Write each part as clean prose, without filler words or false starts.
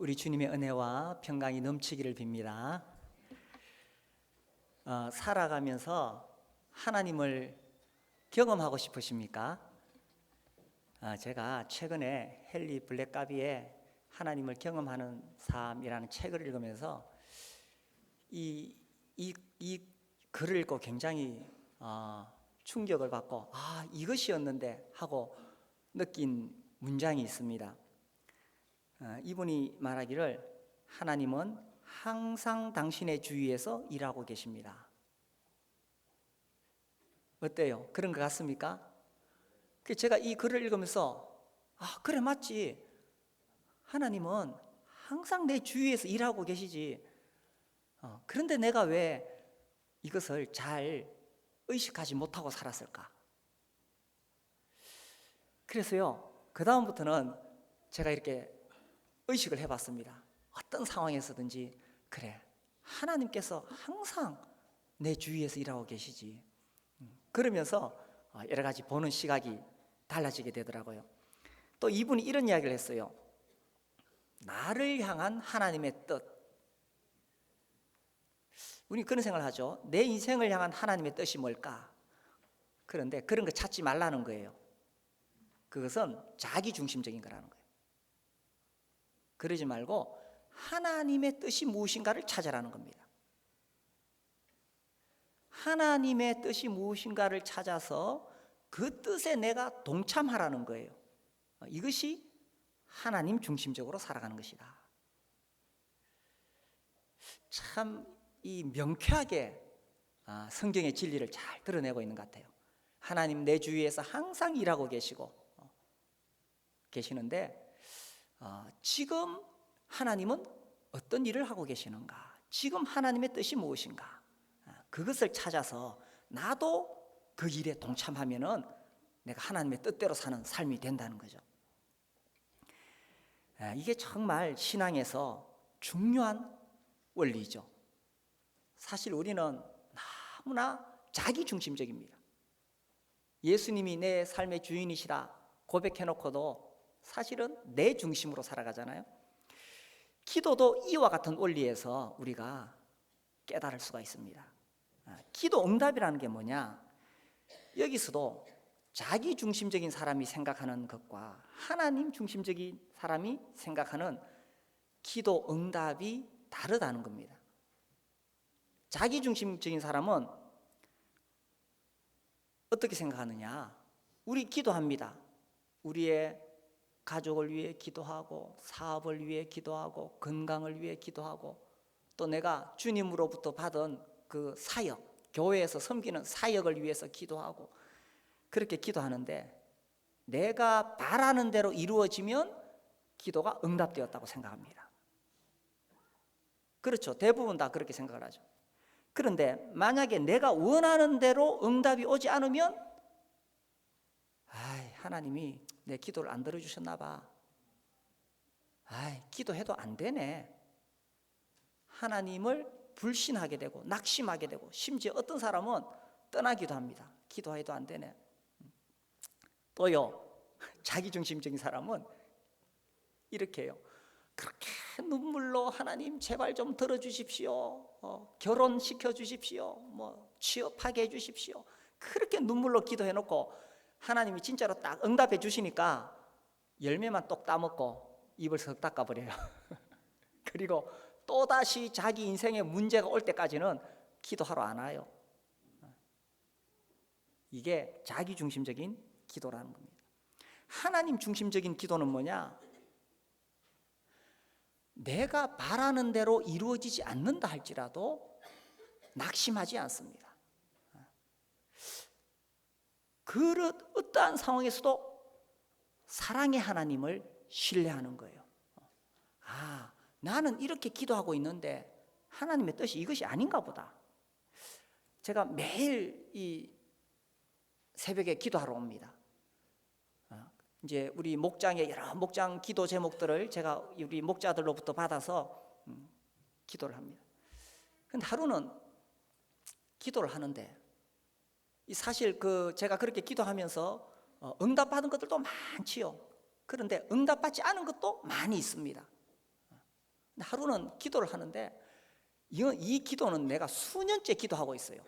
우리 주님의 은혜와 평강이 넘치기를 빕니다. 살아가면서 하나님을 경험하고 싶으십니까? 제가 최근에 헨리 블랙가비의 하나님을 경험하는 삶이라는 책을 읽으면서 이 글을 읽고 굉장히 충격을 받고 이것이었는데 하고 느낀 문장이 있습니다. 이분이 말하기를 하나님은 항상 당신의 주위에서 일하고 계십니다. 어때요? 그런 것 같습니까? 제가 이 글을 읽으면서 그래 맞지. 하나님은 항상 내 주위에서 일하고 계시지. 그런데 내가 왜 이것을 잘 의식하지 못하고 살았을까? 그래서요, 그 다음부터는 제가 이렇게 의식을 해봤습니다. 어떤 상황에서든지 그래, 하나님께서 항상 내 주위에서 일하고 계시지. 그러면서 여러 가지 보는 시각이 달라지게 되더라고요. 또 이분이 이런 이야기를 했어요. 나를 향한 하나님의 뜻. 우리 그런 생각을 하죠. 내 인생을 향한 하나님의 뜻이 뭘까? 그런데 그런 거 찾지 말라는 거예요. 그것은 자기중심적인 거라는 거예요. 그러지 말고 하나님의 뜻이 무엇인가를 찾아라는 겁니다. 하나님의 뜻이 무엇인가를 찾아서 그 뜻에 내가 동참하라는 거예요. 이것이 하나님 중심적으로 살아가는 것이다. 참 이 명쾌하게 성경의 진리를 잘 드러내고 있는 것 같아요. 하나님 내 주위에서 항상 일하고 계시는데 지금 하나님은 어떤 일을 하고 계시는가? 지금 하나님의 뜻이 무엇인가? 그것을 찾아서 나도 그 일에 동참하면은 내가 하나님의 뜻대로 사는 삶이 된다는 거죠. 이게 정말 신앙에서 중요한 원리죠. 사실 우리는 너무나 자기중심적입니다. 예수님이 내 삶의 주인이시라 고백해놓고도 사실은 내 중심으로 살아가잖아요. 기도도 이와 같은 원리에서 우리가 깨달을 수가 있습니다. 기도 응답이라는 게 뭐냐? 여기서도 자기중심적인 사람이 생각하는 것과 하나님 중심적인 사람이 생각하는 기도 응답이 다르다는 겁니다. 자기중심적인 사람은 어떻게 생각하느냐? 우리 기도합니다. 우리의 가족을 위해 기도하고 사업을 위해 기도하고 건강을 위해 기도하고 또 내가 주님으로부터 받은 그 사역, 교회에서 섬기는 사역을 위해서 기도하고 그렇게 기도하는데 내가 바라는 대로 이루어지면 기도가 응답되었다고 생각합니다. 그렇죠. 대부분 다 그렇게 생각을 하죠. 그런데 만약에 내가 원하는 대로 응답이 오지 않으면 하나님이 내 기도를 안 들어주셨나 봐. 기도해도 안 되네. 하나님을 불신하게 되고 낙심하게 되고 심지어 어떤 사람은 떠나기도 합니다. 기도해도 안 되네. 또요, 자기중심적인 사람은 이렇게 해요. 그렇게 눈물로 하나님 제발 좀 들어주십시오. 결혼시켜 주십시오. 취업하게 해주십시오. 그렇게 눈물로 기도해놓고 하나님이 진짜로 딱 응답해 주시니까 열매만 똑 따먹고 입을 석 닦아버려요. 그리고 또다시 자기 인생에 문제가 올 때까지는 기도하러 안 와요. 이게 자기중심적인 기도라는 겁니다. 하나님 중심적인 기도는 뭐냐? 내가 바라는 대로 이루어지지 않는다 할지라도 낙심하지 않습니다. 그 어떠한 상황에서도 사랑의 하나님을 신뢰하는 거예요. 나는 이렇게 기도하고 있는데 하나님의 뜻이 이것이 아닌가 보다. 제가 매일 이 새벽에 기도하러 옵니다. 이제 우리 목장의 여러 목장 기도 제목들을 제가 우리 목자들로부터 받아서 기도를 합니다. 근데 하루는 기도를 하는데 사실 제가 그렇게 기도하면서 응답받은 것들도 많지요. 그런데 응답받지 않은 것도 많이 있습니다. 하루는 기도를 하는데 이 기도는 내가 수년째 기도하고 있어요.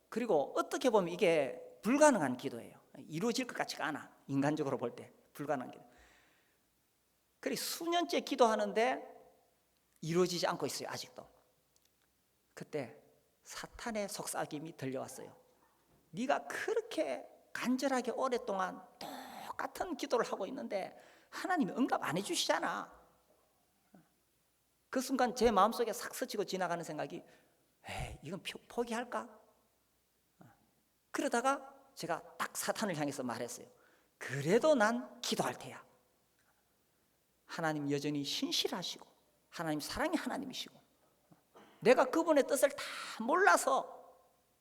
그리고 어떻게 보면 이게 불가능한 기도예요. 이루어질 것 같지가 않아. 인간적으로 볼 때 불가능한 기도. 그래 수년째 기도하는데 이루어지지 않고 있어요. 아직도. 그때 사탄의 속삭임이 들려왔어요. 네가 그렇게 간절하게 오랫동안 똑같은 기도를 하고 있는데 하나님이 응답 안 해주시잖아. 그 순간 제 마음속에 싹 스치고 지나가는 생각이 에이, 이건 포기할까? 그러다가 제가 딱 사탄을 향해서 말했어요. 그래도 난 기도할 테야. 하나님 여전히 신실하시고 하나님 사랑의 하나님이시고 내가 그분의 뜻을 다 몰라서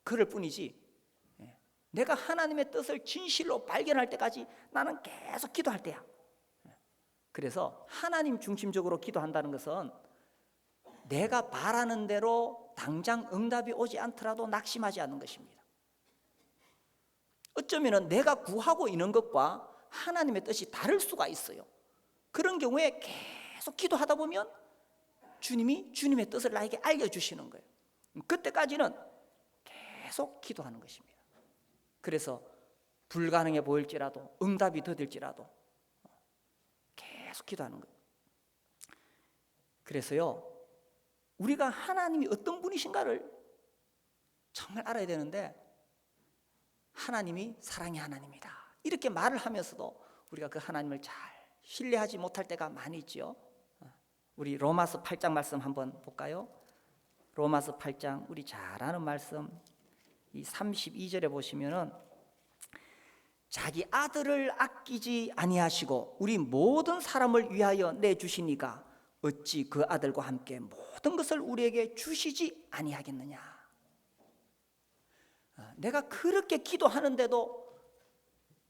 그럴 뿐이지 내가 하나님의 뜻을 진실로 발견할 때까지 나는 계속 기도할 때야. 그래서 하나님 중심적으로 기도한다는 것은 내가 바라는 대로 당장 응답이 오지 않더라도 낙심하지 않는 것입니다. 어쩌면 내가 구하고 있는 것과 하나님의 뜻이 다를 수가 있어요. 그런 경우에 계속 기도하다 보면 주님이 주님의 뜻을 나에게 알려주시는 거예요. 그때까지는 계속 기도하는 것입니다. 그래서 불가능해 보일지라도 응답이 더딜지라도 계속 기도하는 거예요. 그래서요 우리가 하나님이 어떤 분이신가를 정말 알아야 되는데 하나님이 사랑의 하나님이다 이렇게 말을 하면서도 우리가 그 하나님을 잘 신뢰하지 못할 때가 많이 있죠. 우리 로마서 8장 말씀 한번 볼까요? 로마서 8장 우리 잘 아는 말씀 이 32절에 보시면은 자기 아들을 아끼지 아니하시고 우리 모든 사람을 위하여 내주시니까 어찌 그 아들과 함께 모든 것을 우리에게 주시지 아니하겠느냐. 내가 그렇게 기도하는데도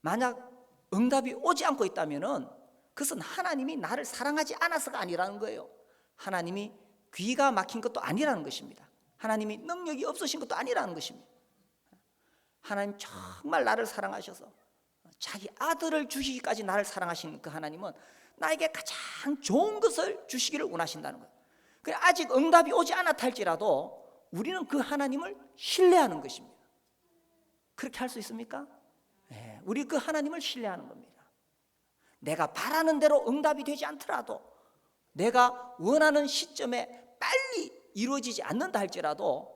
만약 응답이 오지 않고 있다면은 그것은 하나님이 나를 사랑하지 않아서가 아니라는 거예요. 하나님이 귀가 막힌 것도 아니라는 것입니다. 하나님이 능력이 없으신 것도 아니라는 것입니다. 하나님 정말 나를 사랑하셔서 자기 아들을 주시기까지 나를 사랑하신 그 하나님은 나에게 가장 좋은 것을 주시기를 원하신다는 거예요. 아직 응답이 오지 않았다 할지라도 우리는 그 하나님을 신뢰하는 것입니다. 그렇게 할 수 있습니까? 네, 우리 그 하나님을 신뢰하는 겁니다. 내가 바라는 대로 응답이 되지 않더라도 내가 원하는 시점에 빨리 이루어지지 않는다 할지라도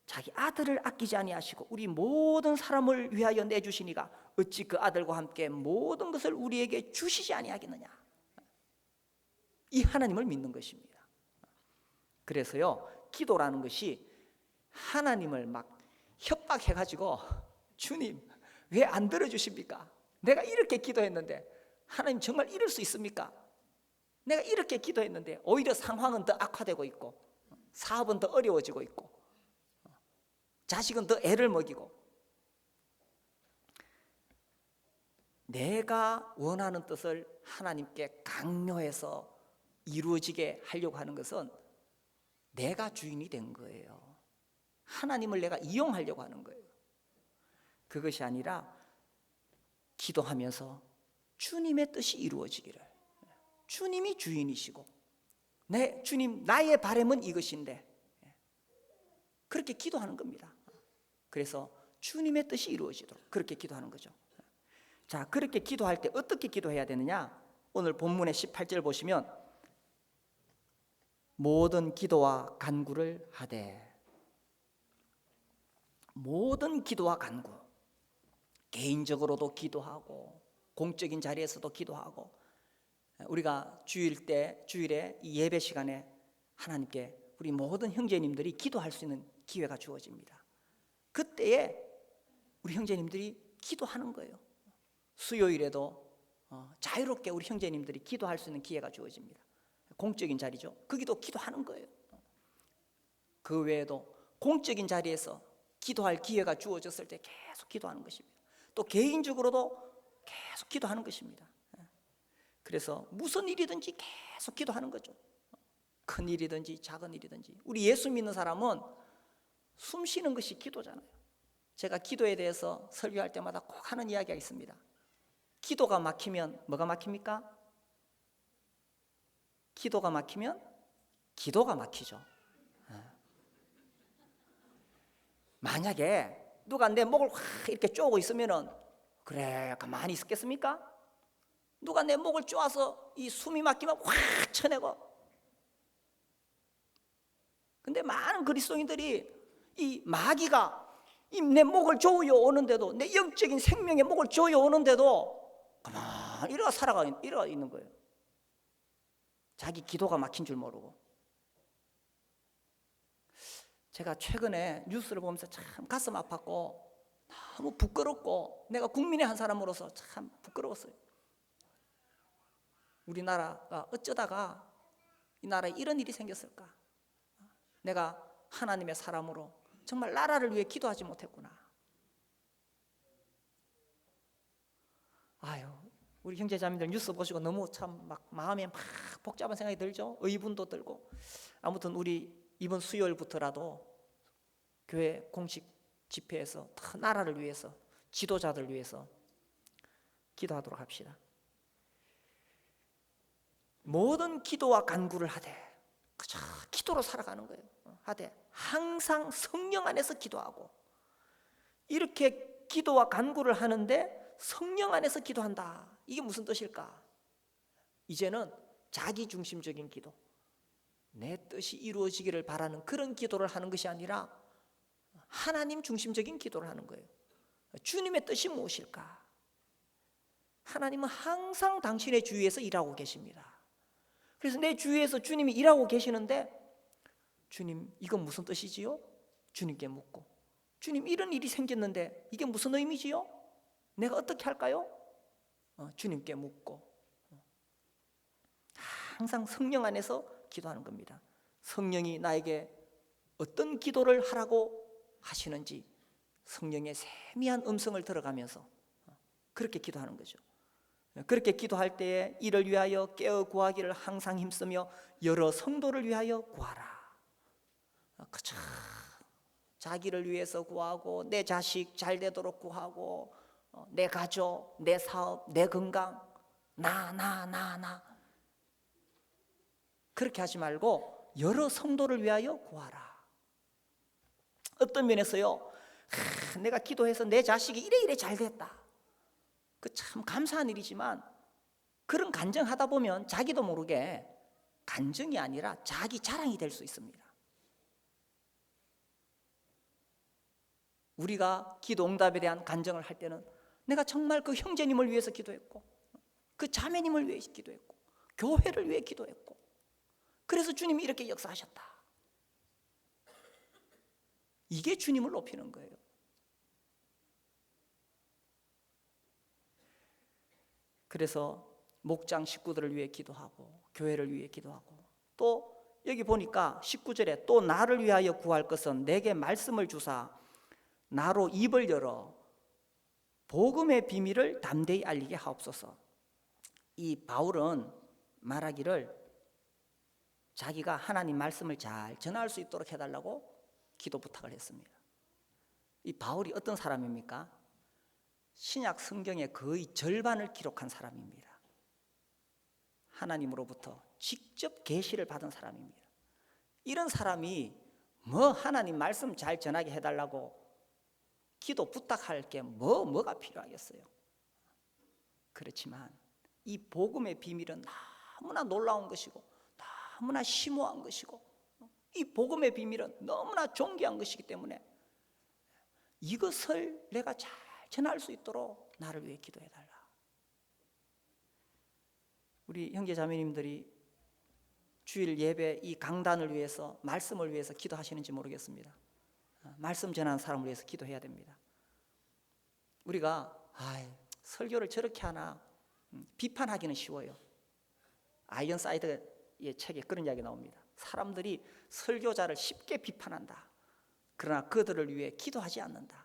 자기 아들을 아끼지 아니하시고 우리 모든 사람을 위하여 내주시니가 어찌 그 아들과 함께 모든 것을 우리에게 주시지 아니하겠느냐. 이 하나님을 믿는 것입니다. 그래서요 기도라는 것이 하나님을 막 협박해가지고 주님 왜 안 들어주십니까? 내가 이렇게 기도했는데 하나님 정말 이럴 수 있습니까? 내가 이렇게 기도했는데 오히려 상황은 더 악화되고 있고 사업은 더 어려워지고 있고 자식은 더 애를 먹이고 내가 원하는 뜻을 하나님께 강요해서 이루어지게 하려고 하는 것은 내가 주인이 된 거예요. 하나님을 내가 이용하려고 하는 거예요. 그것이 아니라 기도하면서 주님의 뜻이 이루어지기를 주님이 주인이시고 주님 나의 바람은 이것인데 그렇게 기도하는 겁니다. 그래서 주님의 뜻이 이루어지도록 그렇게 기도하는 거죠. 자, 그렇게 기도할 때 어떻게 기도해야 되느냐? 오늘 본문의 18절 보시면 모든 기도와 간구를 하되 모든 기도와 간구 개인적으로도 기도하고 공적인 자리에서도 기도하고 우리가 주일에 이 예배 시간에 하나님께 우리 모든 형제님들이 기도할 수 있는 기회가 주어집니다. 그때에 우리 형제님들이 기도하는 거예요. 수요일에도 자유롭게 우리 형제님들이 기도할 수 있는 기회가 주어집니다. 공적인 자리죠. 거기도 기도하는 거예요. 그 외에도 공적인 자리에서 기도할 기회가 주어졌을 때 계속 기도하는 것입니다. 또 개인적으로도 계속 기도하는 것입니다. 그래서 무슨 일이든지 계속 기도하는 거죠. 큰 일이든지 작은 일이든지. 우리 예수 믿는 사람은 숨 쉬는 것이 기도잖아요. 제가 기도에 대해서 설교할 때마다 꼭 하는 이야기가 있습니다. 기도가 막히면 뭐가 막힙니까? 기도가 막히면 기도가 막히죠. 만약에 누가 내 목을 확 이렇게 쪼고 있으면은 그래 가만히 있겠습니까? 누가 내 목을 쪼아서 이 숨이 막히면 확 쳐내고. 근데 많은 그리스도인들이 이 마귀가 이 내 목을 조여 오는데도, 내 영적인 생명의 목을 조여 오는데도 가만히 이러가 있는 거예요. 자기 기도가 막힌 줄 모르고. 제가 최근에 뉴스를 보면서 참 가슴 아팠고 너무 부끄럽고, 내가 국민의 한 사람으로서 참 부끄러웠어요. 우리나라가 어쩌다가 이 나라에 이런 일이 생겼을까? 내가 하나님의 사람으로 정말 나라를 위해 기도하지 못했구나. 아유, 우리 형제자매들 뉴스 보시고 너무 참 막 마음에 막 복잡한 생각이 들죠. 의분도 들고. 아무튼 우리 이번 수요일부터라도 교회 공식 집회에서 다 나라를 위해서, 지도자들 위해서 기도하도록 합시다. 모든 기도와 간구를 하되, 그저 기도로 살아가는 거예요. 하되 항상 성령 안에서 기도하고. 이렇게 기도와 간구를 하는데 성령 안에서 기도한다. 이게 무슨 뜻일까? 이제는 자기 중심적인 기도, 내 뜻이 이루어지기를 바라는 그런 기도를 하는 것이 아니라 하나님 중심적인 기도를 하는 거예요. 주님의 뜻이 무엇일까? 하나님은 항상 당신의 주위에서 일하고 계십니다. 그래서 내 주위에서 주님이 일하고 계시는데, 주님 이건 무슨 뜻이지요? 주님께 묻고, 주님 이런 일이 생겼는데 이게 무슨 의미지요? 내가 어떻게 할까요? 주님께 묻고. 항상 성령 안에서 기도하는 겁니다. 성령이 나에게 어떤 기도를 하라고 하시는지 성령의 세미한 음성을 들어가면서 그렇게 기도하는 거죠. 그렇게 기도할 때에 이를 위하여 깨어 구하기를 항상 힘쓰며 여러 성도를 위하여 구하라. 그저 자기를 위해서 구하고, 내 자식 잘 되도록 구하고, 내 가족, 내 사업, 내 건강, 나 그렇게 하지 말고 여러 성도를 위하여 구하라. 어떤 면에서요, 내가 기도해서 내 자식이 이래 잘 됐다, 그 참 감사한 일이지만, 그런 간증하다 보면 자기도 모르게 간증이 아니라 자기 자랑이 될 수 있습니다. 우리가 기도 응답에 대한 간증을 할 때는 내가 정말 그 형제님을 위해서 기도했고, 그 자매님을 위해 기도했고, 교회를 위해 기도했고, 그래서 주님이 이렇게 역사하셨다. 이게 주님을 높이는 거예요. 그래서 목장 식구들을 위해 기도하고, 교회를 위해 기도하고, 또 여기 보니까 19절에 또 나를 위하여 구할 것은 내게 말씀을 주사 나로 입을 열어 복음의 비밀을 담대히 알리게 하옵소서. 이 바울은 말하기를 자기가 하나님 말씀을 잘 전할 수 있도록 해달라고 기도 부탁을 했습니다. 이 바울이 어떤 사람입니까? 신약 성경의 거의 절반을 기록한 사람입니다. 하나님으로부터 직접 계시를 받은 사람입니다. 이런 사람이 뭐 하나님 말씀 잘 전하게 해달라고 기도 부탁할 게 뭐가 필요하겠어요? 그렇지만 이 복음의 비밀은 너무나 놀라운 것이고, 너무나 심오한 것이고, 이 복음의 비밀은 너무나 존귀한 것이기 때문에 이것을 내가 잘 전할 수 있도록 나를 위해 기도해달라. 우리 형제자매님들이 주일 예배 이 강단을 위해서, 말씀을 위해서 기도하시는지 모르겠습니다. 말씀 전하는 사람을 위해서 기도해야 됩니다. 우리가 설교를 저렇게 하나 비판하기는 쉬워요. 아이언사이드의 책에 그런 이야기 나옵니다. 사람들이 설교자를 쉽게 비판한다. 그러나 그들을 위해 기도하지 않는다.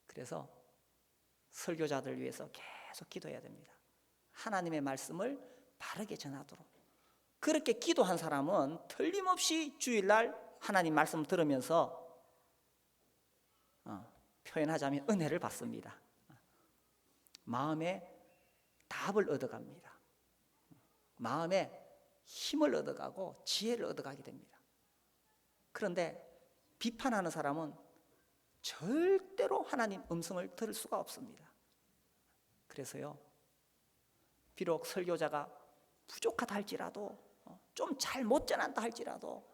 그래서 설교자들 위해서 계속 기도해야 됩니다. 하나님의 말씀을 바르게 전하도록. 그렇게 기도한 사람은 틀림없이 주일날 하나님 말씀 들으면서 표현하자면 은혜를 받습니다. 마음에 답을 얻어갑니다. 마음에 힘을 얻어가고 지혜를 얻어가게 됩니다. 그런데 비판하는 사람은 절대로 하나님 음성을 들을 수가 없습니다. 그래서요, 비록 설교자가 부족하다 할지라도, 좀 잘 못 전한다 할지라도,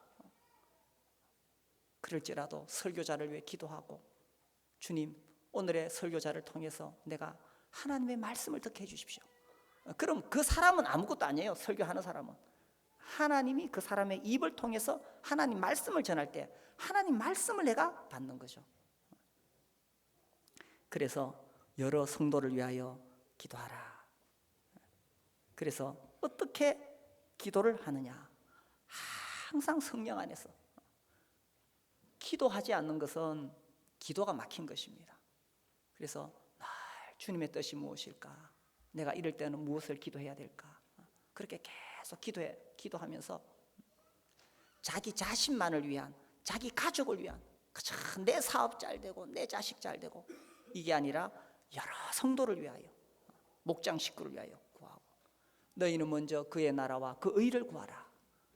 그럴지라도 설교자를 위해 기도하고, 주님, 오늘의 설교자를 통해서 내가 하나님의 말씀을 듣게 해주십시오. 그럼 그 사람은 아무것도 아니에요. 설교하는 사람은 하나님이 그 사람의 입을 통해서 하나님 말씀을 전할 때 하나님 말씀을 내가 받는 거죠. 그래서 여러 성도를 위하여 기도하라. 그래서 어떻게 기도를 하느냐? 항상 성령 안에서. 기도하지 않는 것은 기도가 막힌 것입니다. 그래서 날 주님의 뜻이 무엇일까? 내가 이럴 때는 무엇을 기도해야 될까? 그렇게 계속 기도하면서 자기 자신만을 위한, 자기 가족을 위한, 내 사업 잘 되고 내 자식 잘 되고, 이게 아니라 여러 성도를 위하여, 목장 식구를 위하여 구하고, 너희는 먼저 그의 나라와 그 의를 구하라.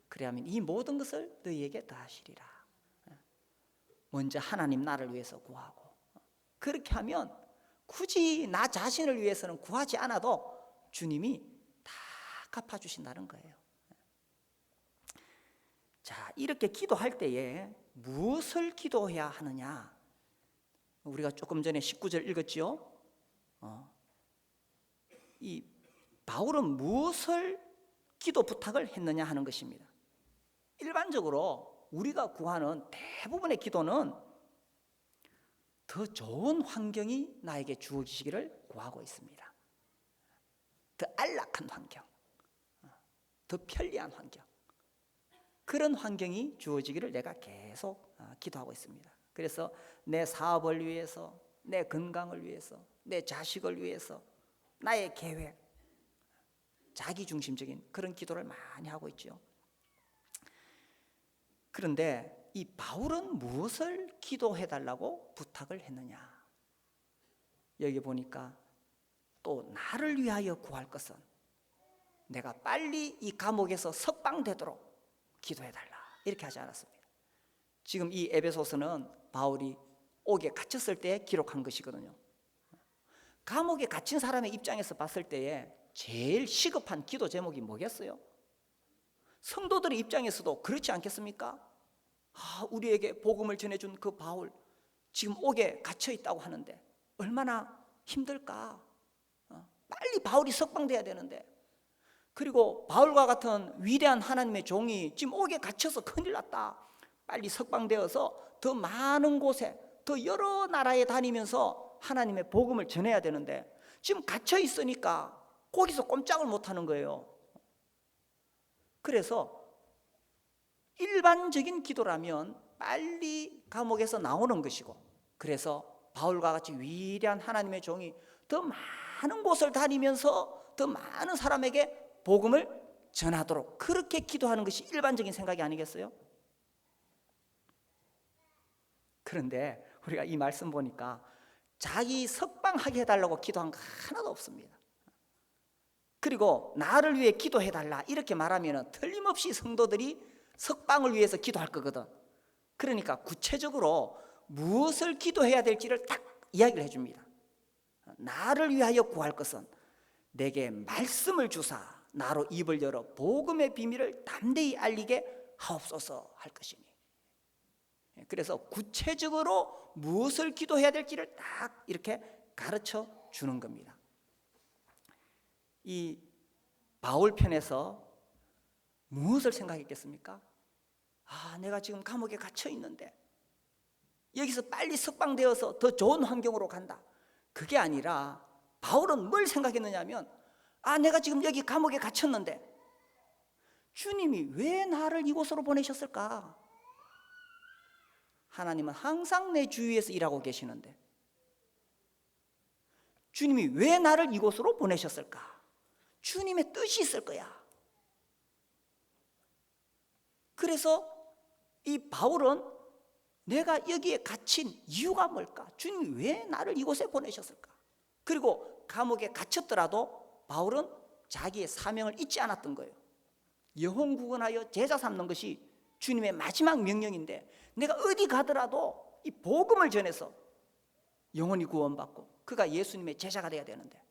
그래야면 이 모든 것을 너희에게 더하시리라. 먼저 하나님 나를 위해서 구하고, 그렇게 하면 굳이 나 자신을 위해서는 구하지 않아도 주님이 다 갚아주신다는 거예요. 자, 이렇게 기도할 때에 무엇을 기도해야 하느냐? 우리가 조금 전에 19절 읽었죠? 이 바울은 무엇을 기도 부탁을 했느냐 하는 것입니다. 일반적으로 우리가 구하는 대부분의 기도는 더 좋은 환경이 나에게 주어지시기를 구하고 있습니다. 더 안락한 환경, 더 편리한 환경, 그런 환경이 주어지기를 내가 계속 기도하고 있습니다. 그래서 내 사업을 위해서, 내 건강을 위해서, 내 자식을 위해서, 나의 계획, 자기중심적인 그런 기도를 많이 하고 있죠. 그런데 이 바울은 무엇을 기도해달라고 부탁을 했느냐? 여기 보니까 또 나를 위하여 구할 것은 내가 빨리 이 감옥에서 석방되도록 기도해달라, 이렇게 하지 않았습니다. 지금 이 에베소서는 바울이 옥에 갇혔을 때 기록한 것이거든요. 감옥에 갇힌 사람의 입장에서 봤을 때에 제일 시급한 기도 제목이 뭐겠어요? 성도들의 입장에서도 그렇지 않겠습니까? 우리에게 복음을 전해준 그 바울, 지금 옥에 갇혀 있다고 하는데 얼마나 힘들까? 빨리 바울이 석방돼야 되는데, 그리고 바울과 같은 위대한 하나님의 종이 지금 옥에 갇혀서 큰일 났다, 빨리 석방되어서 더 많은 곳에, 더 여러 나라에 다니면서 하나님의 복음을 전해야 되는데 지금 갇혀 있으니까 거기서 꼼짝을 못하는 거예요. 그래서 일반적인 기도라면 빨리 감옥에서 나오는 것이고, 그래서 바울과 같이 위대한 하나님의 종이 더 많은 곳을 다니면서 더 많은 사람에게 복음을 전하도록 그렇게 기도하는 것이 일반적인 생각이 아니겠어요? 그런데 우리가 이 말씀 보니까 자기 석방하게 해달라고 기도한 거 하나도 없습니다. 그리고 나를 위해 기도해달라 이렇게 말하면 틀림없이 성도들이 석방을 위해서 기도할 거거든. 그러니까 구체적으로 무엇을 기도해야 될지를 딱 이야기를 해줍니다. 나를 위하여 구할 것은 내게 말씀을 주사 나로 입을 열어 복음의 비밀을 담대히 알리게 하옵소서 할 것이니. 그래서 구체적으로 무엇을 기도해야 될지를 딱 이렇게 가르쳐 주는 겁니다. 이 바울 편에서 무엇을 생각했겠습니까? 내가 지금 감옥에 갇혀 있는데 여기서 빨리 석방되어서 더 좋은 환경으로 간다, 그게 아니라 바울은 뭘 생각했느냐면, 내가 지금 여기 감옥에 갇혔는데 주님이 왜 나를 이곳으로 보내셨을까? 하나님은 항상 내 주위에서 일하고 계시는데 주님이 왜 나를 이곳으로 보내셨을까? 주님의 뜻이 있을 거야. 그래서 이 바울은 내가 여기에 갇힌 이유가 뭘까? 주님이 왜 나를 이곳에 보내셨을까? 그리고 감옥에 갇혔더라도 바울은 자기의 사명을 잊지 않았던 거예요. 영혼구원하여 제자 삼는 것이 주님의 마지막 명령인데, 내가 어디 가더라도 이 복음을 전해서 영혼이 구원받고 그가 예수님의 제자가 돼야 되는데,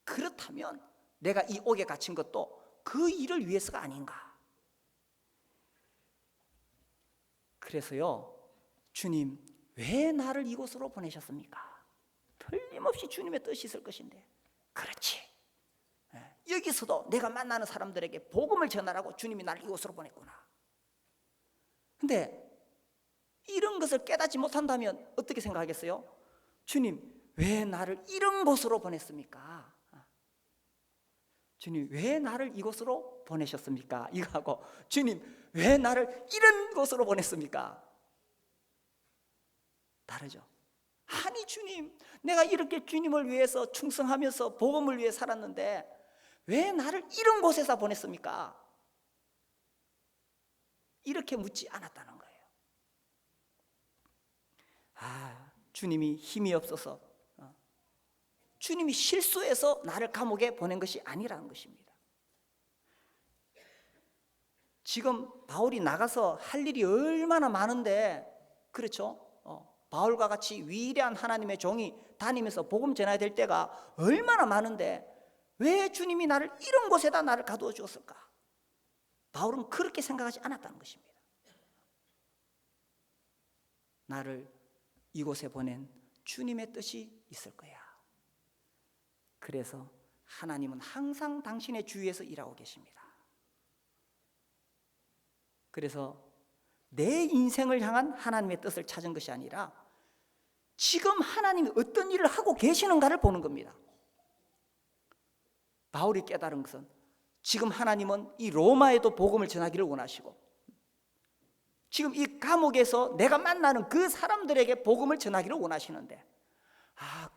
그렇다면 내가 이 옥에 갇힌 것도 그 일을 위해서가 아닌가. 그래서요, 주님 왜 나를 이곳으로 보내셨습니까? 틀림없이 주님의 뜻이 있을 것인데, 그렇지, 여기서도 내가 만나는 사람들에게 복음을 전하라고 주님이 나를 이곳으로 보냈구나. 근데 이런 것을 깨닫지 못한다면 어떻게 생각하겠어요? 주님 왜 나를 이런 곳으로 보냈습니까? 주님 왜 나를 이곳으로 보내셨습니까? 이거하고 주님 왜 나를 이런 곳으로 보냈습니까? 다르죠. 아니 주님, 내가 이렇게 주님을 위해서 충성하면서 복음을 위해 살았는데 왜 나를 이런 곳에서 보냈습니까? 이렇게 묻지 않았다는 거예요. 주님이 힘이 없어서, 주님이 실수해서 나를 감옥에 보낸 것이 아니라는 것입니다. 지금 바울이 나가서 할 일이 얼마나 많은데, 그렇죠? 바울과 같이 위대한 하나님의 종이 다니면서 복음 전해야 될 때가 얼마나 많은데 왜 주님이 나를 이런 곳에다 나를 가두어 주었을까? 바울은 그렇게 생각하지 않았다는 것입니다. 나를 이곳에 보낸 주님의 뜻이 있을 거야. 그래서 하나님은 항상 당신의 주위에서 일하고 계십니다. 그래서 내 인생을 향한 하나님의 뜻을 찾은 것이 아니라 지금 하나님이 어떤 일을 하고 계시는가를 보는 겁니다. 바울이 깨달은 것은 지금 하나님은 이 로마에도 복음을 전하기를 원하시고, 지금 이 감옥에서 내가 만나는 그 사람들에게 복음을 전하기를 원하시는데,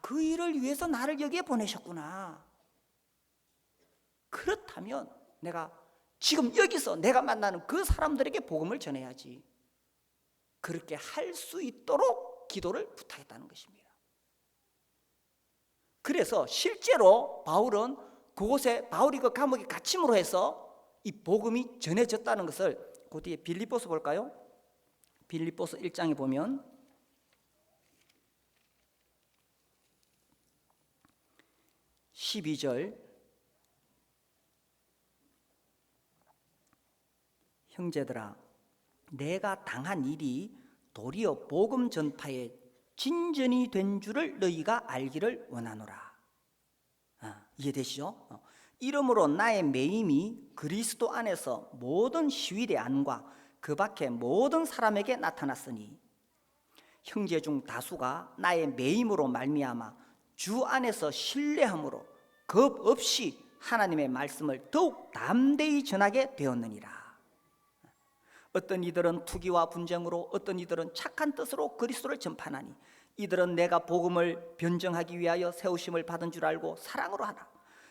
그 일을 위해서 나를 여기에 보내셨구나. 그렇다면 내가 지금 여기서 내가 만나는 그 사람들에게 복음을 전해야지. 그렇게 할 수 있도록 기도를 부탁했다는 것입니다. 그래서 실제로 바울은 그곳에, 바울이 그 감옥에 갇힘으로 해서 이 복음이 전해졌다는 것을, 그 뒤에 빌립보서 볼까요? 빌립보서 1장에 보면 12절, 형제들아 내가 당한 일이 도리어 복음 전파의 진전이 된 줄을 너희가 알기를 원하노라. 이해되시죠? 이러므로 나의 매임이 그리스도 안에서 모든 시위대 안과 그 밖에 모든 사람에게 나타났으니, 형제 중 다수가 나의 매임으로 말미암아 주 안에서 신뢰함으로 겁 없이 하나님의 말씀을 더욱 담대히 전하게 되었느니라. 어떤 이들은 투기와 분쟁으로, 어떤 이들은 착한 뜻으로 그리스도를 전파하니, 이들은 내가 복음을 변정하기 위하여 세우심을 받은 줄 알고 사랑으로 하나,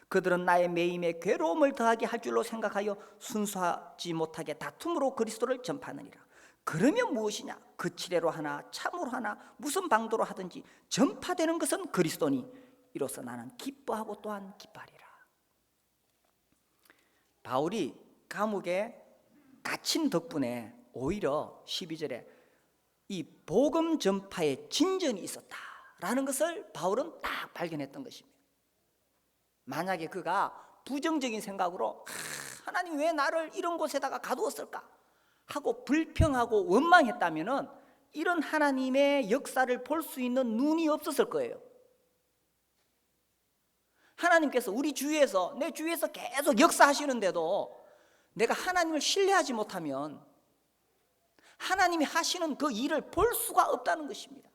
그들은 나의 매임에 괴로움을 더하게 할 줄로 생각하여 순수하지 못하게 다툼으로 그리스도를 전파하느니라. 그러면 무엇이냐? 그 치레로 하나 참으로 하나 무슨 방도로 하든지 전파되는 것은 그리스도니, 이로써 나는 기뻐하고 또한 기뻐하리라. 바울이 감옥에 갇힌 덕분에 오히려 12절에 이 복음 전파의 진전이 있었다라는 것을 바울은 딱 발견했던 것입니다. 만약에 그가 부정적인 생각으로 하나님 왜 나를 이런 곳에다가 가두었을까 하고 불평하고 원망했다면은 이런 하나님의 역사를 볼 수 있는 눈이 없었을 거예요. 하나님께서 우리 주위에서, 내 주위에서 계속 역사하시는데도 내가 하나님을 신뢰하지 못하면 하나님이 하시는 그 일을 볼 수가 없다는 것입니다.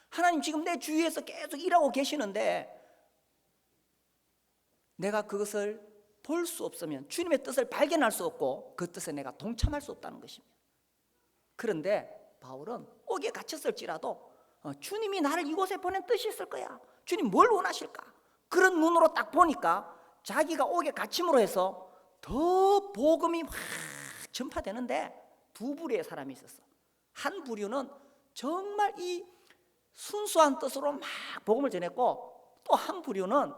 하나님 지금 내 주위에서 계속 일하고 계시는데 내가 그것을 볼 수 없으면 주님의 뜻을 발견할 수 없고 그 뜻에 내가 동참할 수 없다는 것입니다. 그런데 바울은 옥에 갇혔을지라도 주님이 나를 이곳에 보낸 뜻이 있을 거야. 주님 뭘 원하실까? 그런 눈으로 딱 보니까 자기가 옥에 갇힘으로 해서 더 복음이 확 전파되는데 두 부류의 사람이 있었어. 한 부류는 정말 이 순수한 뜻으로 막 복음을 전했고, 또 한 부류는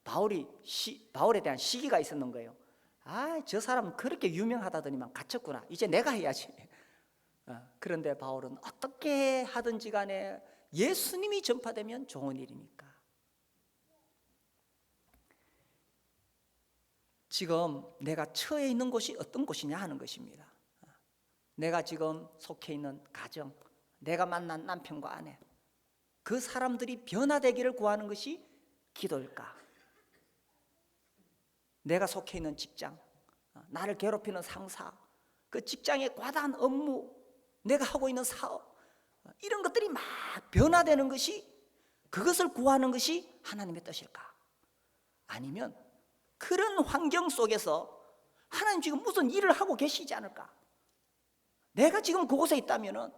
바울에 대한 시기가 있었는 거예요. 아, 저 사람 그렇게 유명하다더니만 갇혔구나. 이제 내가 해야지. 그런데 바울은 어떻게 하든지 간에 예수님이 전파되면 좋은 일이니까. 지금 내가 처해 있는 곳이 어떤 곳이냐 하는 것입니다. 내가 지금 속해 있는 가정, 내가 만난 남편과 아내, 그 사람들이 변화되기를 구하는 것이 기도일까? 내가 속해 있는 직장, 나를 괴롭히는 상사, 그 직장의 과다한 업무, 내가 하고 있는 사업, 이런 것들이 막 변화되는 것이, 그것을 구하는 것이 하나님의 뜻일까? 아니면 그런 환경 속에서 하나님 지금 무슨 일을 하고 계시지 않을까? 내가 지금 그곳에 있다면은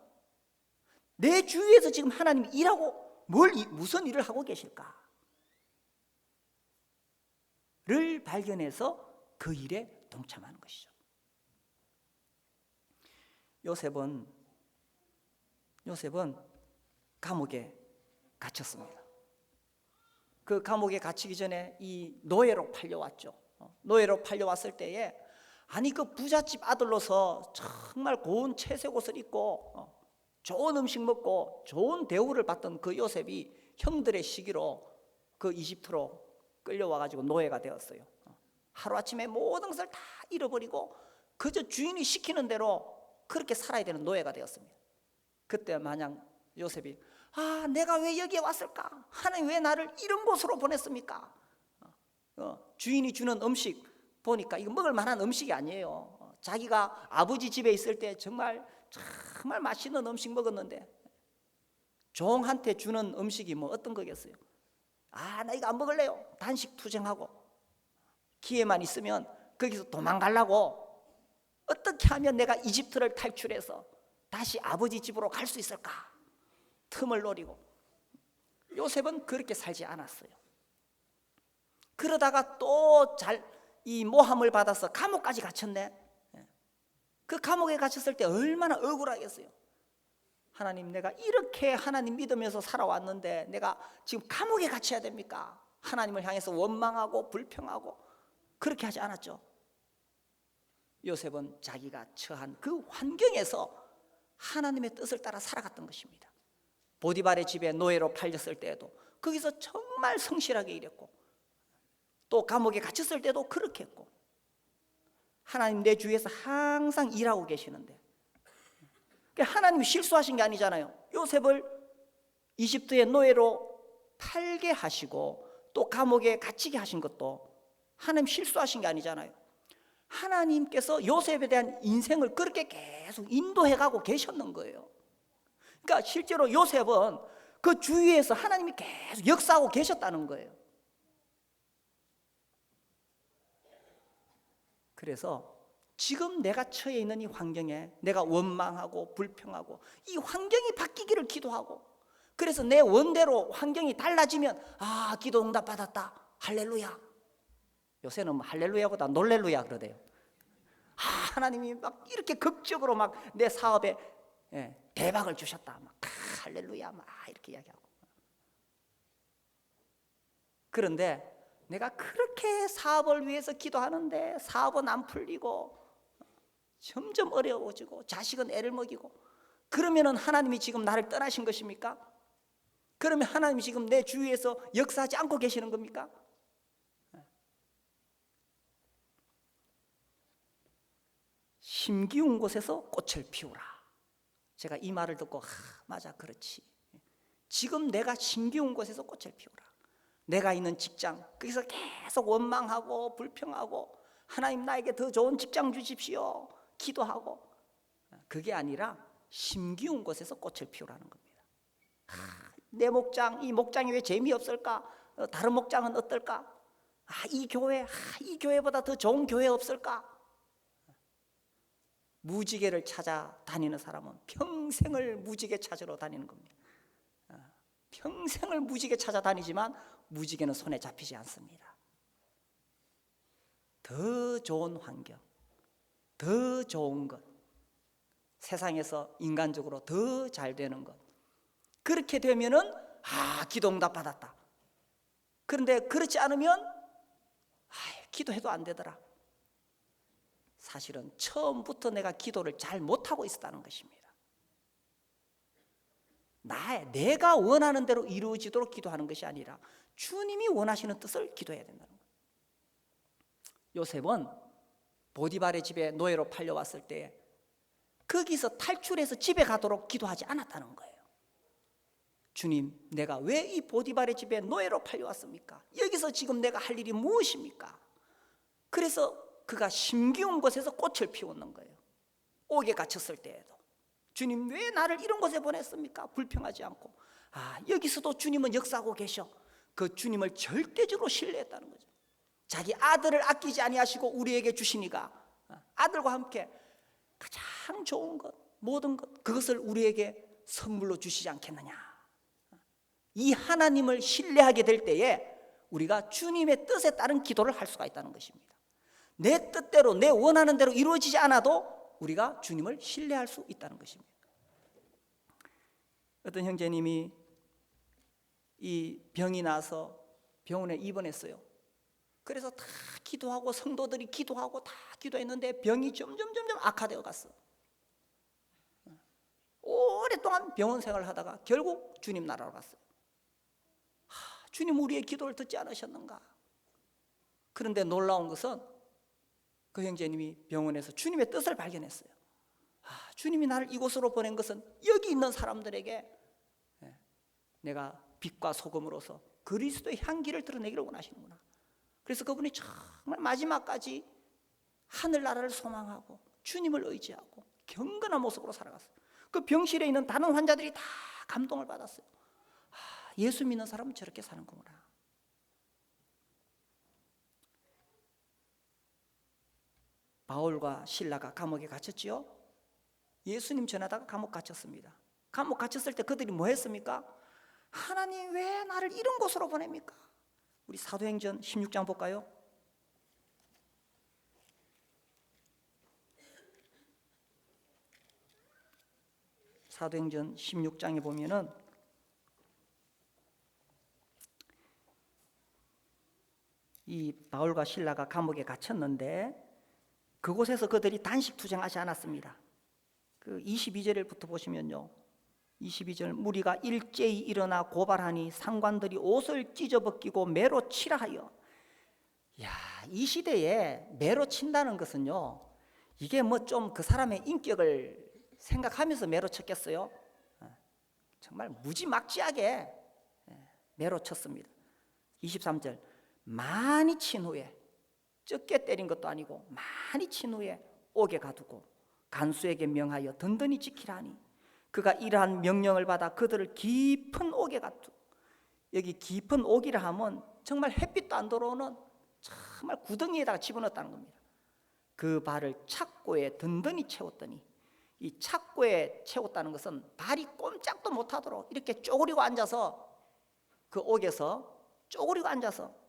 내 주위에서 지금 하나님이 일하고 무슨 일을 하고 계실까? 를 발견해서 그 일에 동참하는 것이죠. 요셉은 감옥에 갇혔습니다. 그 감옥에 갇히기 전에 이 노예로 팔려왔죠. 노예로 팔려왔을 때에 아니 그 부잣집 아들로서 정말 고운 채색 옷을 입고 좋은 음식 먹고 좋은 대우를 받던 그 요셉이 형들의 시기로 그 이집트로 끌려와가지고 노예가 되었어요. 하루아침에 모든 것을 다 잃어버리고 그저 주인이 시키는 대로 그렇게 살아야 되는 노예가 되었습니다. 그때 마냥 요셉이 내가 왜 여기에 왔을까? 하나님 왜 나를 이런 곳으로 보냈습니까? 주인이 주는 음식 보니까 이거 먹을 만한 음식이 아니에요. 자기가 아버지 집에 있을 때 정말 맛있는 음식 먹었는데 종한테 주는 음식이 뭐 어떤 거겠어요? 나 이거 안 먹을래요. 단식 투쟁하고 기회만 있으면 거기서 도망가려고 어떻게 하면 내가 이집트를 탈출해서 다시 아버지 집으로 갈 수 있을까? 틈을 노리고. 요셉은 그렇게 살지 않았어요. 그러다가 또 이 모함을 받아서 감옥까지 갇혔네. 그 감옥에 갇혔을 때 얼마나 억울하겠어요. 하나님, 내가 이렇게 하나님 믿으면서 살아왔는데 내가 지금 감옥에 갇혀야 됩니까? 하나님을 향해서 원망하고 불평하고 그렇게 하지 않았죠. 요셉은 자기가 처한 그 환경에서 하나님의 뜻을 따라 살아갔던 것입니다. 보디발의 집에 노예로 팔렸을 때에도 거기서 정말 성실하게 일했고, 또 감옥에 갇혔을 때도 그렇게 했고, 하나님 내 주위에서 항상 일하고 계시는데, 하나님이 실수하신 게 아니잖아요. 요셉을 이집트의 노예로 팔게 하시고 또 감옥에 갇히게 하신 것도 하나님 실수하신 게 아니잖아요. 하나님께서 요셉에 대한 인생을 그렇게 계속 인도해 가고 계셨는 거예요. 그러니까 실제로 요셉은 그 주위에서 하나님이 계속 역사하고 계셨다는 거예요. 그래서 지금 내가 처해 있는 이 환경에 내가 원망하고 불평하고 이 환경이 바뀌기를 기도하고, 그래서 내 원대로 환경이 달라지면 기도 응답 받았다, 할렐루야. 요새는 뭐 할렐루야보다 놀렐루야 그러대요. 하나님이 막 이렇게 극적으로 막 내 사업에 대박을 주셨다, 막 할렐루야 막 이렇게 이야기하고. 그런데 내가 그렇게 사업을 위해서 기도하는데 사업은 안 풀리고 점점 어려워지고 자식은 애를 먹이고, 그러면은 하나님이 지금 나를 떠나신 것입니까? 그러면 하나님이 지금 내 주위에서 역사하지 않고 계시는 겁니까? 힘기운 곳에서 꽃을 피우라. 제가 이 말을 듣고 맞아, 그렇지. 지금 내가 힘기운 곳에서 꽃을 피우라. 내가 있는 직장, 거기서 계속 원망하고 불평하고 하나님 나에게 더 좋은 직장 주십시오 기도하고, 그게 아니라 힘기운 곳에서 꽃을 피우라는 겁니다. 내 목장, 이 목장이 왜 재미없을까? 다른 목장은 어떨까? 이 교회보다 더 좋은 교회 없을까? 무지개를 찾아 다니는 사람은 평생을 무지개 찾으러 다니는 겁니다. 평생을 무지개 찾아다니지만 무지개는 손에 잡히지 않습니다. 더 좋은 환경, 더 좋은 것, 세상에서 인간적으로 더 잘 되는 것, 그렇게 되면은 기도 응답 받았다. 그런데 그렇지 않으면 기도해도 안 되더라. 사실은 처음부터 내가 기도를 잘 못하고 있었다는 것입니다. 내가 원하는 대로 이루어지도록 기도하는 것이 아니라 주님이 원하시는 뜻을 기도해야 된다는 거예요. 요셉은 보디발의 집에 노예로 팔려왔을 때 거기서 탈출해서 집에 가도록 기도하지 않았다는 거예요. 주님, 내가 왜 이 보디발의 집에 노예로 팔려왔습니까? 여기서 지금 내가 할 일이 무엇입니까? 그래서 그가 심기운 곳에서 꽃을 피우는 거예요. 옥에 갇혔을 때에도 주님, 왜 나를 이런 곳에 보냈습니까? 불평하지 않고, 여기서도 주님은 역사하고 계셔. 그 주님을 절대적으로 신뢰했다는 거죠. 자기 아들을 아끼지 아니하시고 우리에게 주시니까 아들과 함께 가장 좋은 것, 모든 것, 그것을 우리에게 선물로 주시지 않겠느냐. 이 하나님을 신뢰하게 될 때에 우리가 주님의 뜻에 따른 기도를 할 수가 있다는 것입니다. 내 뜻대로, 내 원하는 대로 이루어지지 않아도 우리가 주님을 신뢰할 수 있다는 것입니다. 어떤 형제님이 이 병이 나서 병원에 입원했어요. 그래서 다 기도하고 성도들이 기도하고 다 기도했는데 병이 점점 악화되어 갔어. 오랫동안 병원 생활을 하다가 결국 주님 나라로 갔어요. 주님, 우리의 기도를 듣지 않으셨는가? 그런데 놀라운 것은 그 형제님이 병원에서 주님의 뜻을 발견했어요. 주님이 나를 이곳으로 보낸 것은 여기 있는 사람들에게 내가 빛과 소금으로서 그리스도의 향기를 드러내기를 원하시는구나. 그래서 그분이 정말 마지막까지 하늘나라를 소망하고 주님을 의지하고 경건한 모습으로 살아갔어요. 그 병실에 있는 다른 환자들이 다 감동을 받았어요. 예수 믿는 사람은 저렇게 사는 거구나. 바울과 실라가 감옥에 갇혔지요. 예수님 전하다가 감옥 갇혔습니다. 감옥 갇혔을 때 그들이 뭐 했습니까? 하나님, 왜 나를 이런 곳으로 보냅니까? 우리 사도행전 16장 볼까요? 사도행전 16장에 보면은 이 바울과 실라가 감옥에 갇혔는데 그곳에서 그들이 단식 투쟁하지 않았습니다. 그 22절부터 보시면요, 22절, 무리가 일제히 일어나 고발하니 상관들이 옷을 찢어벗기고 매로 치라 하여. 이 시대에 매로 친다는 것은요, 이게 뭐 좀 그 사람의 인격을 생각하면서 매로 쳤겠어요? 정말 무지막지하게 매로 쳤습니다. 23절, 많이 친 후에, 적게 때린 것도 아니고 많이 친 후에 옥에 가두고 간수에게 명하여 든든히 지키라 하니 그가 이러한 명령을 받아 그들을 깊은 옥에 가두고, 여기 깊은 옥이라 하면 정말 햇빛도 안 들어오는 정말 구덩이에다가 집어넣었다는 겁니다. 그 발을 착고에 든든히 채웠더니, 이 착고에 채웠다는 것은 발이 꼼짝도 못하도록 이렇게 쪼그리고 앉아서, 그 옥에서 쪼그리고 앉아서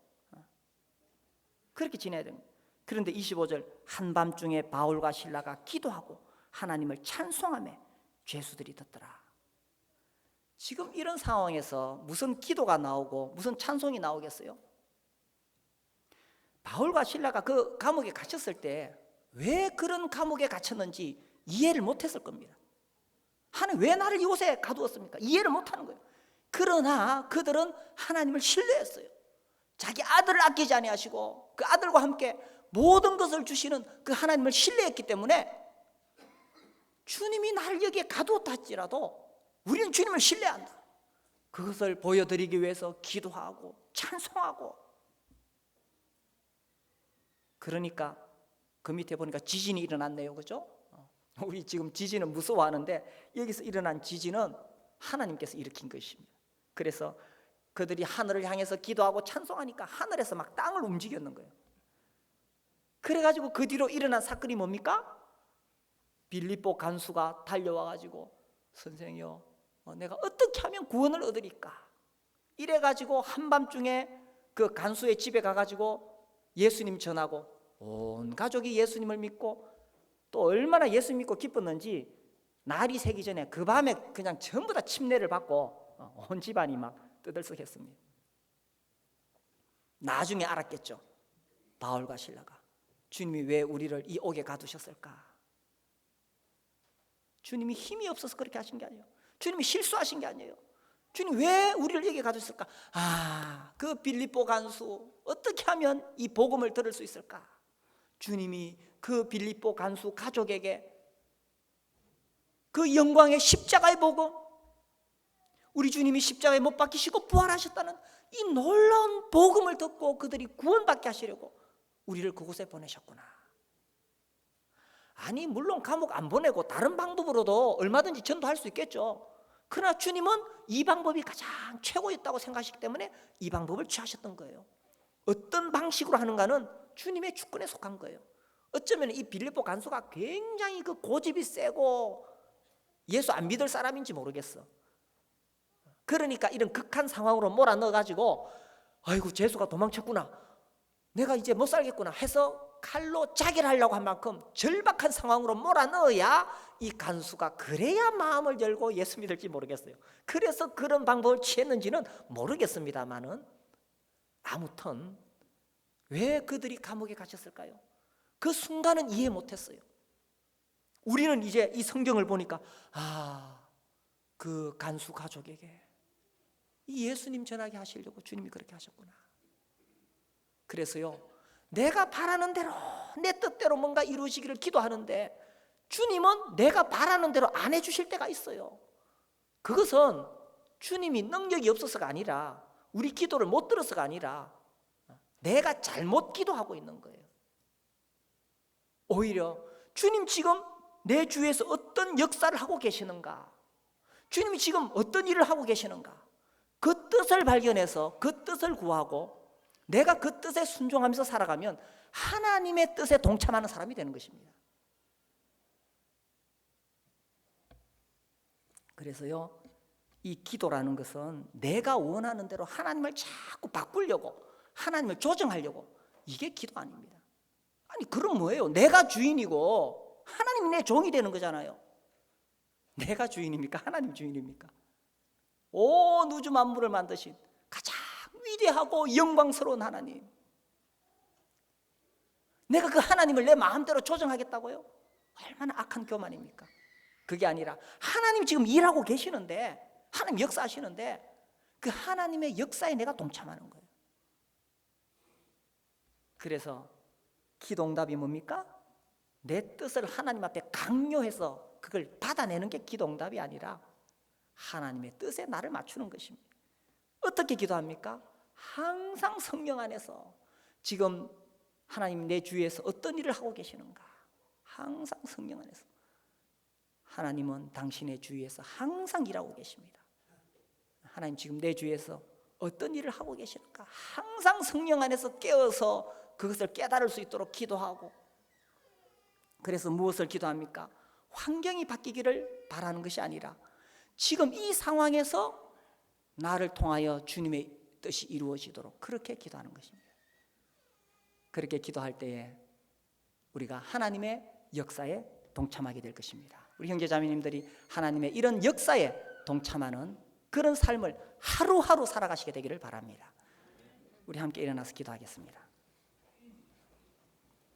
그렇게 지내야 됩니다. 그런데 25절, 한밤중에 바울과 실라가 기도하고 하나님을 찬송하며 죄수들이 듣더라. 지금 이런 상황에서 무슨 기도가 나오고 무슨 찬송이 나오겠어요? 바울과 실라가 그 감옥에 갇혔을 때 왜 그런 감옥에 갇혔는지 이해를 못했을 겁니다. 하나님, 왜 나를 이곳에 가두었습니까? 이해를 못하는 거예요. 그러나 그들은 하나님을 신뢰했어요. 자기 아들을 아끼지 아니하시고 그 아들과 함께 모든 것을 주시는 그 하나님을 신뢰했기 때문에 주님이 나를 여기에 가두었다 할지라도 우리는 주님을 신뢰한다. 그것을 보여드리기 위해서 기도하고 찬송하고. 그러니까 그 밑에 보니까 지진이 일어났네요. 그죠? 우리 지금 지진은 무서워하는데 여기서 일어난 지진은 하나님께서 일으킨 것입니다. 그래서 그들이 하늘을 향해서 기도하고 찬송하니까 하늘에서 막 땅을 움직였는 거예요. 그래가지고 그 뒤로 일어난 사건이 뭡니까? 빌립보 간수가 달려와가지고, 선생이요, 내가 어떻게 하면 구원을 얻으리까? 이래가지고 한밤중에 그 간수의 집에 가가지고 예수님 전하고 온 가족이 예수님을 믿고, 또 얼마나 예수 믿고 기뻤는지 날이 새기 전에 그 밤에 그냥 전부 다 침례를 받고 온 집안이 막 떠들썩했습니다. 나중에 알았겠죠. 바울과 실라가 주님이 왜 우리를 이 옥에 가두셨을까? 주님이 힘이 없어서 그렇게 하신 게 아니에요. 주님이 실수하신 게 아니에요. 주님 왜 우리를 여기에 가두셨을까? 그 빌립보 간수 어떻게 하면 이 복음을 들을 수 있을까? 주님이 그 빌립보 간수 가족에게 그 영광의 십자가의 복음, 우리 주님이 십자가에 못 박히시고 부활하셨다는 이 놀라운 복음을 듣고 그들이 구원받게 하시려고 우리를 그곳에 보내셨구나. 아니 물론 감옥 안 보내고 다른 방법으로도 얼마든지 전도할 수 있겠죠. 그러나 주님은 이 방법이 가장 최고였다고 생각하시기 때문에 이 방법을 취하셨던 거예요. 어떤 방식으로 하는가는 주님의 주권에 속한 거예요. 어쩌면 이 빌립보 간수가 굉장히 그 고집이 세고 예수 안 믿을 사람인지 모르겠어. 그러니까 이런 극한 상황으로 몰아넣어가지고 아이고 재수가 도망쳤구나, 내가 이제 못 살겠구나 해서 칼로 자결하려고 한 만큼 절박한 상황으로 몰아넣어야 이 간수가 그래야 마음을 열고 예수 믿을지 모르겠어요. 그래서 그런 방법을 취했는지는 모르겠습니다만은 아무튼 왜 그들이 감옥에 갇혔을까요? 그 순간은 이해 못했어요. 우리는 이제 이 성경을 보니까 그 간수 가족에게 이 예수님 전하게 하시려고 주님이 그렇게 하셨구나. 그래서요, 내가 바라는 대로 내 뜻대로 뭔가 이루어지기를 기도하는데 주님은 내가 바라는 대로 안 해주실 때가 있어요. 그것은 주님이 능력이 없어서가 아니라 우리 기도를 못 들어서가 아니라 내가 잘못 기도하고 있는 거예요. 오히려 주님 지금 내 주위에서 어떤 역사를 하고 계시는가, 주님이 지금 어떤 일을 하고 계시는가, 그 뜻을 발견해서 그 뜻을 구하고 내가 그 뜻에 순종하면서 살아가면 하나님의 뜻에 동참하는 사람이 되는 것입니다. 그래서요, 이 기도라는 것은 내가 원하는 대로 하나님을 자꾸 바꾸려고, 하나님을 조정하려고, 이게 기도 아닙니다. 아니 그럼 뭐예요? 내가 주인이고 하나님이 내 종이 되는 거잖아요. 내가 주인입니까? 하나님 주인입니까? 온 우주 만물을 만드신 가장 위대하고 영광스러운 하나님, 내가 그 하나님을 내 마음대로 조정하겠다고요? 얼마나 악한 교만입니까? 그게 아니라 하나님 지금 일하고 계시는데, 하나님 역사하시는데 그 하나님의 역사에 내가 동참하는 거예요. 그래서 기도응답이 뭡니까? 내 뜻을 하나님 앞에 강요해서 그걸 받아내는 게 기도응답이 아니라 하나님의 뜻에 나를 맞추는 것입니다. 어떻게 기도합니까? 항상 성령 안에서 지금 하나님 내 주위에서 어떤 일을 하고 계시는가, 항상 성령 안에서. 하나님은 당신의 주위에서 항상 일하고 계십니다. 하나님 지금 내 주위에서 어떤 일을 하고 계시는가, 항상 성령 안에서 깨어서 그것을 깨달을 수 있도록 기도하고, 그래서 무엇을 기도합니까? 환경이 바뀌기를 바라는 것이 아니라 지금 이 상황에서 나를 통하여 주님의 뜻이 이루어지도록 그렇게 기도하는 것입니다. 그렇게 기도할 때에 우리가 하나님의 역사에 동참하게 될 것입니다. 우리 형제자매님들이 하나님의 이런 역사에 동참하는 그런 삶을 하루하루 살아가시게 되기를 바랍니다. 우리 함께 일어나서 기도하겠습니다.